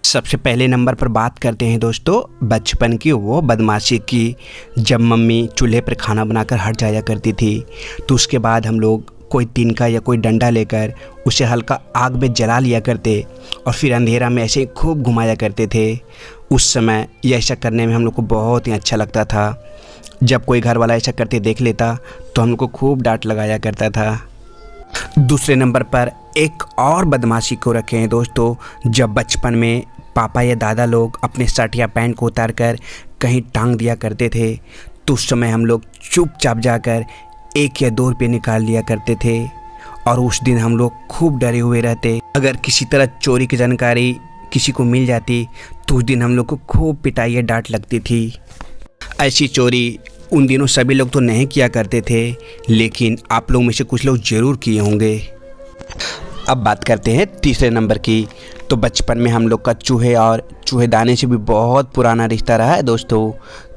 सबसे पहले नंबर पर बात करते हैं दोस्तों बचपन की वो बदमाशी की। जब मम्मी चूल्हे पर खाना बनाकर हट जाया करती थी तो उसके बाद हम लोग कोई तिनका या कोई डंडा लेकर उसे हल्का आग में जला लिया करते और फिर अंधेरा में ऐसे खूब घुमाया करते थे। उस समय ये ऐसा करने में हम लोग को बहुत ही अच्छा लगता था। जब कोई घर वाला ऐसा करते देख लेता तो हम लोग को खूब डांट लगाया करता था। दूसरे नंबर पर एक और बदमाशी को रखे हैं दोस्तों। जब बचपन में पापा या दादा लोग अपने शर्ट या पैंट को उतार कर कहीं टांग दिया करते थे तो उस समय हम लोग चुपचाप जाकर 1 या 2 रुपये निकाल लिया करते थे और उस दिन हम लोग खूब डरे हुए रहते। अगर किसी तरह चोरी की जानकारी किसी को मिल जाती तो उस दिन हम लोग को खूब पिटाई या डांट लगती थी। ऐसी चोरी उन दिनों सभी लोग तो नहीं किया करते थे, लेकिन आप लोग में से कुछ लोग ज़रूर किए होंगे। अब बात करते हैं तीसरे नंबर की। तो बचपन में हम लोग का चूहे और चूहेदानी से भी बहुत पुराना रिश्ता रहा है दोस्तों,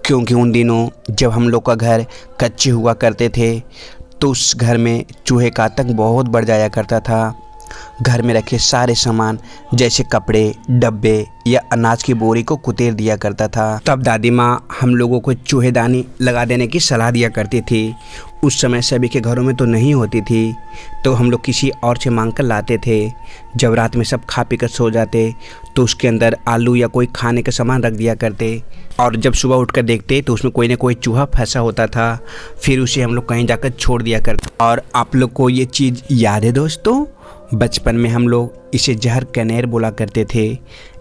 क्योंकि उन दिनों जब हम लोग का घर कच्चे हुआ करते थे तो उस घर में चूहे का आतंक बहुत बढ़ जाया करता था। घर में रखे सारे सामान जैसे कपड़े, डब्बे या अनाज की बोरी को कुचल दिया करता था। तब दादी माँ हम लोगों को चूहेदानी लगा देने की सलाह दिया करती थी। उस समय सभी के घरों में तो नहीं होती थी तो हम लोग किसी और से मांग कर लाते थे। जब रात में सब खा पी कर सो जाते तो उसके अंदर आलू या कोई खाने का सामान रख दिया करते और जब सुबह उठकर देखते तो उसमें कोई ना कोई चूहा फंसा होता था। फिर उसे हम लोग कहीं जाकर छोड़ दिया करते। और आप लोग को ये चीज़ याद है दोस्तों, बचपन में हम लोग इसे जहर कनेर बोला करते थे।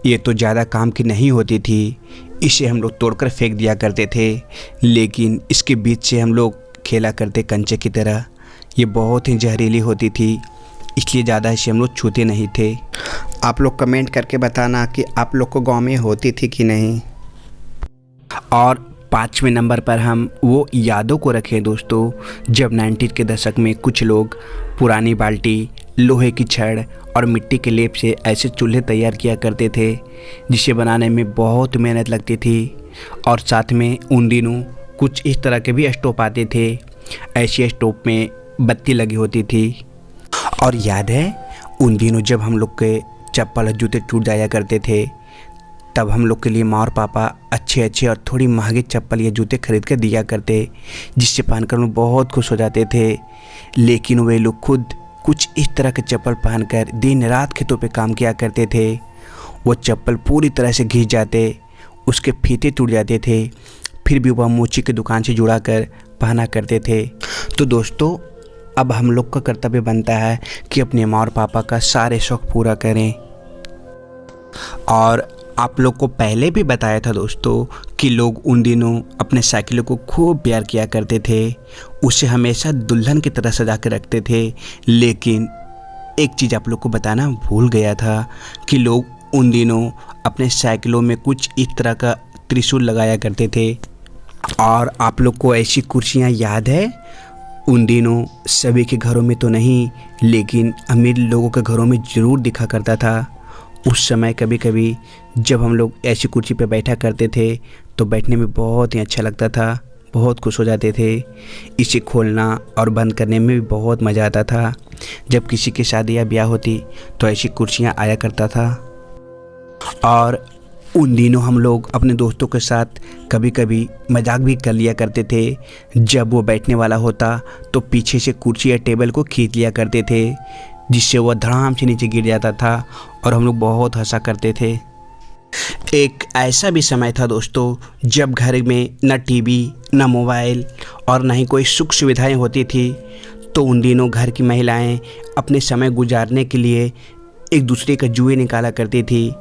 ये तो ज़्यादा काम की नहीं होती थी, इसे हम लोग तोड़कर फेंक दिया करते थे, लेकिन इसके बीच से हम लोग खेला करते कंचे की तरह। ये बहुत ही जहरीली होती थी, इसलिए ज़्यादा इसे हम लोग छूते नहीं थे। आप लोग कमेंट करके बताना कि आप लोग को गांव में होती थी कि नहीं। और 5वें नंबर पर हम वो यादों को रखें दोस्तों, जब 90 के दशक में कुछ लोग पुरानी बाल्टी, लोहे की छड़ और मिट्टी के लेप से ऐसे चूल्हे तैयार किया करते थे जिसे बनाने में बहुत मेहनत लगती थी। और साथ में उन दिनों कुछ इस तरह के भी स्टोव आते थे। ऐसे स्टोव में बत्ती लगी होती थी। और याद है उन दिनों जब हम लोग के चप्पल और जूते टूट जाया करते थे तब हम लोग के लिए माँ और पापा अच्छे और थोड़ी महंगे चप्पल या जूते खरीद कर दिया करते, जिससे पहनकर हम बहुत खुश हो जाते थे। लेकिन वे लोग खुद कुछ इस तरह के चप्पल पहनकर दिन रात खेतों पे काम किया करते थे। वो चप्पल पूरी तरह से घिस जाते, उसके फीते टूट जाते थे, फिर भी वह मोची की दुकान से जुड़ा कर पहना करते थे। तो दोस्तों अब हम लोग का कर्तव्य बनता है कि अपने माँ और पापा का सारे शौक पूरा करें। और आप लोग को पहले भी बताया था दोस्तों कि लोग उन दिनों अपने साइकिलों को खूब प्यार किया करते थे, उसे हमेशा दुल्हन की तरह सजा के रखते थे। लेकिन एक चीज़ आप लोग को बताना भूल गया था कि लोग उन दिनों अपने साइकिलों में कुछ इस तरह का त्रिशूल लगाया करते थे। और आप लोग को ऐसी कुर्सियाँ याद है, उन दिनों सभी के घरों में तो नहीं लेकिन अमीर लोगों के घरों में ज़रूर दिखा करता था। उस समय कभी कभी जब हम लोग ऐसी कुर्सी पर बैठा करते थे तो बैठने में बहुत ही अच्छा लगता था, बहुत खुश हो जाते थे। इसे खोलना और बंद करने में भी बहुत मज़ा आता था। जब किसी की शादी या ब्याह होती तो ऐसी कुर्सियाँ आया करता था। और उन दिनों हम लोग अपने दोस्तों के साथ कभी कभी मजाक भी कर लिया करते थे। जब वो बैठने वाला होता तो पीछे से कुर्सी या टेबल को खींच लिया करते थे, जिससे वह धड़ाम से नीचे गिर जाता था और हम लोग बहुत हंसा करते थे। एक ऐसा भी समय था दोस्तों जब घर में न टीवी, न मोबाइल और न ही कोई सुख सुविधाएं होती थी। तो उन दिनों घर की महिलाएं अपने समय गुजारने के लिए एक दूसरे का जुए निकाला करती थी,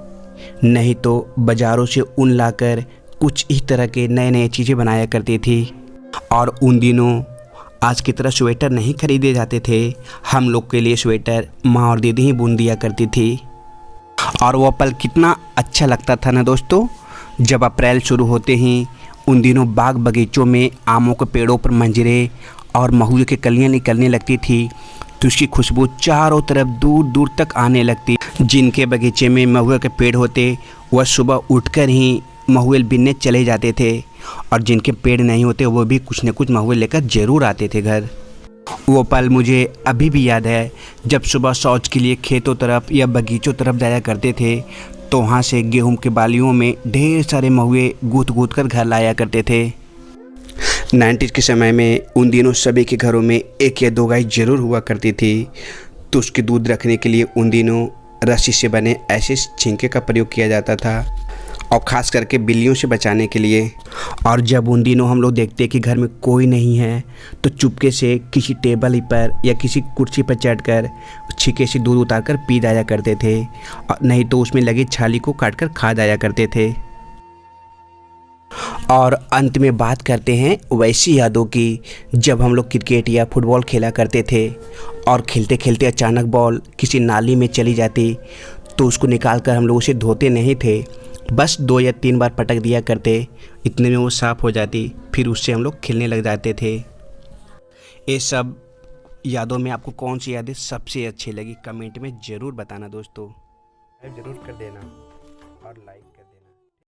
नहीं तो बाज़ारों से ऊन लाकर कुछ इस तरह के नए चीज़ें बनाया करती थी। और उन दिनों आज की तरह स्वेटर नहीं खरीदे जाते थे, हम लोग के लिए स्वेटर माँ और दीदी ही बुन दिया करती थी। और वो पल कितना अच्छा लगता था ना दोस्तों, जब अप्रैल शुरू होते ही उन दिनों बाग बगीचों में आमों के पेड़ों पर मंजरे और महुए की कलियाँ निकलने लगती थी तो उसकी खुशबू चारों तरफ दूर दूर तक आने लगती। जिनके बगीचे में महुए के पेड़ होते वह सुबह उठकर ही महुए बिनने चले जाते थे और जिनके पेड़ नहीं होते वो भी कुछ न कुछ महुए लेकर ज़रूर आते थे घर। वो पल मुझे अभी भी याद है जब सुबह शौच के लिए खेतों तरफ या बगीचों तरफ जाया करते थे तो वहाँ से गेहूं के बालियों में ढेर सारे महुए गूंथ गूंथ कर घर लाया करते थे। 90s के समय में उन दिनों सभी के घरों में एक या दो गाय ज़रूर हुआ करती थी। तो उसके दूध रखने के लिए उन दिनों रस्सी से बने ऐसे छिंके का प्रयोग किया जाता था, और ख़ास करके बिल्लियों से बचाने के लिए। और जब उन दिनों हम लोग देखते कि घर में कोई नहीं है तो चुपके से किसी टेबल पर या किसी कुर्सी पर चढ़कर छिके से दूध उतार कर पी जाया करते थे, और नहीं तो उसमें लगी छाली को काट कर खा जाया करते थे। और अंत में बात करते हैं वैसी यादों की, जब हम लोग क्रिकेट या फुटबॉल खेला करते थे और खेलते खेलते अचानक बॉल किसी नाली में चली जाती तो उसको निकाल कर हम लोग उसे धोते नहीं थे, बस 2 या 3 बार पटक दिया करते, इतने में वो साफ़ हो जाती, फिर उससे हम लोग खेलने लग जाते थे। ये सब यादों में आपको कौन सी यादें सबसे अच्छी लगी कमेंट में ज़रूर बताना दोस्तों। ज़रूर कर देना और लाइक कर देना।